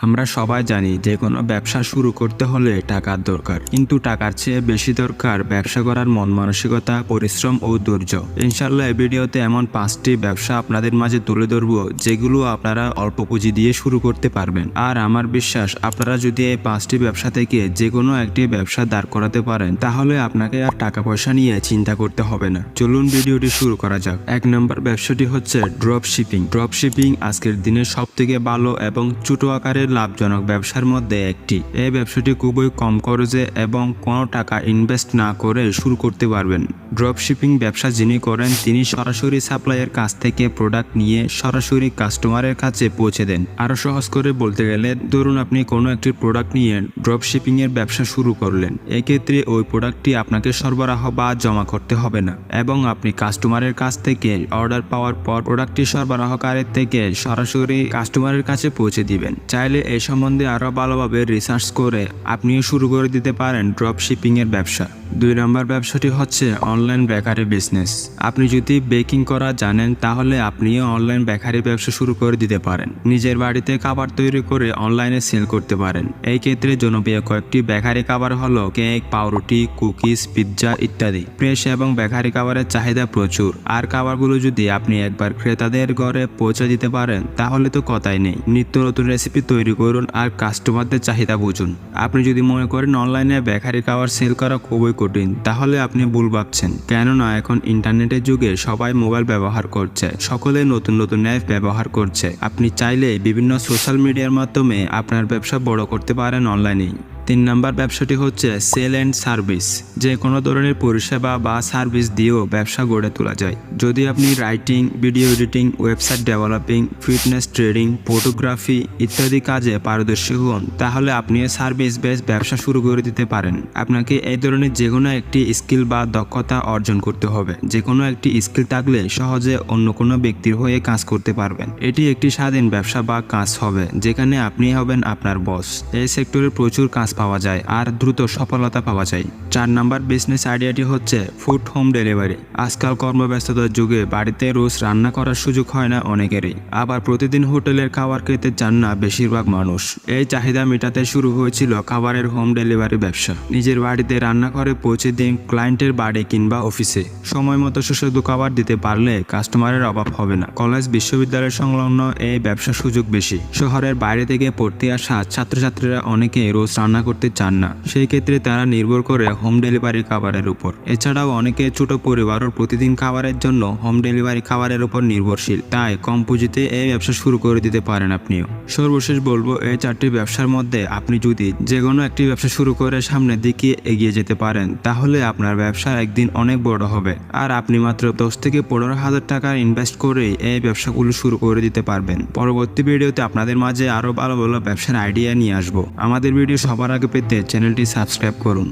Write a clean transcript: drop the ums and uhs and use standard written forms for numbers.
আমরা সবাই জানি যে কোনো ব্যবসা শুরু করতে হলে টাকার দরকার, কিন্তু টাকার চেয়ে বেশি দরকার ব্যবসা করার মন মানসিকতা, পরিশ্রম ও ধৈর্য। ইনশাআল্লাহ এই ভিডিওতে এমন 5টি ব্যবসা আপনাদের মাঝে তুলে ধরবো যেগুলো আপনারা অল্প পুঁজি দিয়ে শুরু করতে পারবেন। আর আমার বিশ্বাস আপনারা যদি এই 5টি ব্যবসা থেকে যে কোনো একটি ব্যবসা দাঁড় করাতে পারেন তাহলে আপনাকে আর টাকা পয়সা নিয়ে চিন্তা করতে হবে না। চলুন ভিডিওটি শুরু করা যাক। 1 নম্বর ব্যবসাটি হচ্ছে ড্রপ শিপিং। ড্রপ শিপিং আজকের দিনে সব থেকে ভালো এবং ছোট আকারের লাভজনক ব্যবসার মধ্যে একটি। এই ব্যবসাটি খুবই কম খরচে এবং কোনো টাকা ইনভেস্ট না করে শুরু করতে পারবেন। ড্রপ শিপিং ব্যবসা যিনি করেন তিনি সরাসরি সাপ্লাইয়ের কাছ থেকে প্রোডাক্ট নিয়ে সরাসরি কাস্টমারের কাছে পৌঁছে দেন। আরো সহজ করে বলতে গেলে ধরুন আপনি কোনো একটি প্রোডাক্ট নিয়ে ড্রপ শিপিং এর ব্যবসা শুরু করলেন। এক্ষেত্রে ওই প্রোডাক্টটি আপনাকে সরবরাহ বা জমা করতে হবে না এবং আপনি কাস্টমারের কাছ থেকে অর্ডার পাওয়ার পর প্রোডাক্টটি সরবরাহকারীর থেকে সরাসরি কাস্টমারের কাছে পৌঁছে দিবেন। চাইলে এই সম্বন্ধে আরো ভালোভাবে রিসার্চ করে আপনিও শুরু করে দিতে পারেন ড্রপ শিপিং এর ব্যবসা। 2 নম্বর ব্যবসাটি হচ্ছে অনলাইন বেকারি বিজনেস। আপনি যদি বেকিং করা জানেন তাহলে আপনিও অনলাইন বেকারি ব্যবসা শুরু করে দিতে পারেন। নিজের বাড়িতে খাবার তৈরি করে অনলাইনে সেল করতে পারেন। এই ক্ষেত্রে জনপ্রিয় কয়েকটি বেকারি খাবার হলো কেক, পাউরুটি, কুকিজ, পিৎজা ইত্যাদি। ফ্রেশ এবং বেকারি খাবারের চাহিদা প্রচুর, আর খাবারগুলো যদি আপনি একবার ক্রেতাদের ঘরে পৌঁছে দিতে পারেন তাহলে তো কথাই নেই। নিত্য নতুন রেসিপি তৈরি করুন আর কাস্টমারদের চাহিদা বুঝুন। আপনি যদি মনে করেন অনলাইনে বেকারি খাবার সেল করা খুবই কঠিন, তাহলে আপনি ভুল ভাবছেন। কেননা এখন ইন্টারনেটের যুগে সবাই মোবাইল ব্যবহার করছে, সকলে নতুন নতুন অ্যাপ ব্যবহার করছে। আপনি চাইলে বিভিন্ন সোশ্যাল মিডিয়ার মাধ্যমে আপনার ব্যবসা বড় করতে পারেন অনলাইনেই। 3 নম্বর ব্যবসাটি হচ্ছে সেল অ্যান্ড সার্ভিস। যে কোনো ধরনের পরিষেবা বা সার্ভিস দিয়েও ব্যবসা গড়ে তোলা যায়। যদি আপনি writing, video editing, website developing, fitness trading, photography ইত্যাদি কাজে পারদর্শী হন তাহলে আপনি সার্ভিস বেস ব্যবসা শুরু করে দিতে পারেন। আপনাকে এই ধরনের যে কোনো একটি স্কিল বা দক্ষতা অর্জন করতে হবে। যে কোনো একটি স্কিল থাকলে সহজে অন্য কোনো ব্যক্তির হয়ে কাজ করতে পারবেন। এটি একটি স্বাধীন ব্যবসা বা কাজ হবে যেখানে আপনি হবেন আপনার বস। এই সেক্টরে প্রচুর কাজ পাওয়া যায় আর দ্রুত সফলতা পাওয়া যায়। 4 নম্বর বিজনেস আইডিয়াটি হচ্ছে ফুড হোম ডেলিভারি। আজকাল কর্মব্যস্ততার যুগে বাড়িতে রোজ রান্না করার সুযোগ হয় না অনেকেরই, আবার প্রতিদিন হোটেলের খাবার খেতে চান না বেশিরভাগ মানুষ। এই চাহিদা মেটাতে শুরু হয়েছিল খাবারের হোম ডেলিভারি ব্যবসা। নিজের বাড়িতে রান্না করে পৌঁছে দিন ক্লায়েন্টের বাড়ি কিংবা অফিসে। সময় মতো সুস্বাদু খাবার দিতে পারলে কাস্টমারের অভাব হবে না। কলেজ, বিশ্ববিদ্যালয় সংলগ্ন এই ব্যবসার সুযোগ বেশি। শহরের বাইরে থেকে পড়তে আসা ছাত্রছাত্রীরা অনেকে রোজ রান্না করতে চান না, সেই ক্ষেত্রে তারা নির্ভর করে হোম ডেলিভারি খাবারের উপর। এছাড়াও অনেকে ছোট পরিবারও প্রতিদিন খাবারের জন্য হোম ডেলিভারি খাবারের উপর নির্ভরশীল। তাই কম পুঁজিতে এই ব্যবসা শুরু করে দিতে পারেন আপনিও। সর্বশেষ বলবো, এই 4টি ব্যবসার মধ্যে আপনি যদি যে কোনো একটি ব্যবসা শুরু করে সামনের দিকে এগিয়ে যেতে পারেন তাহলে আপনার ব্যবসা একদিন অনেক বড় হবে। আর আপনি মাত্র 10 থেকে 15,000 টাকা ইনভেস্ট করে এই ব্যবসাগুলো শুরু করে দিতে পারবেন। পরবর্তী ভিডিওতে আপনাদের মাঝে আরো ভালো ভালো ব্যবসার আইডিয়া নিয়ে আসবো। আমাদের ভিডিও সবার আগে পেতে চ্যানেলটি সাবস্ক্রাইব করুন।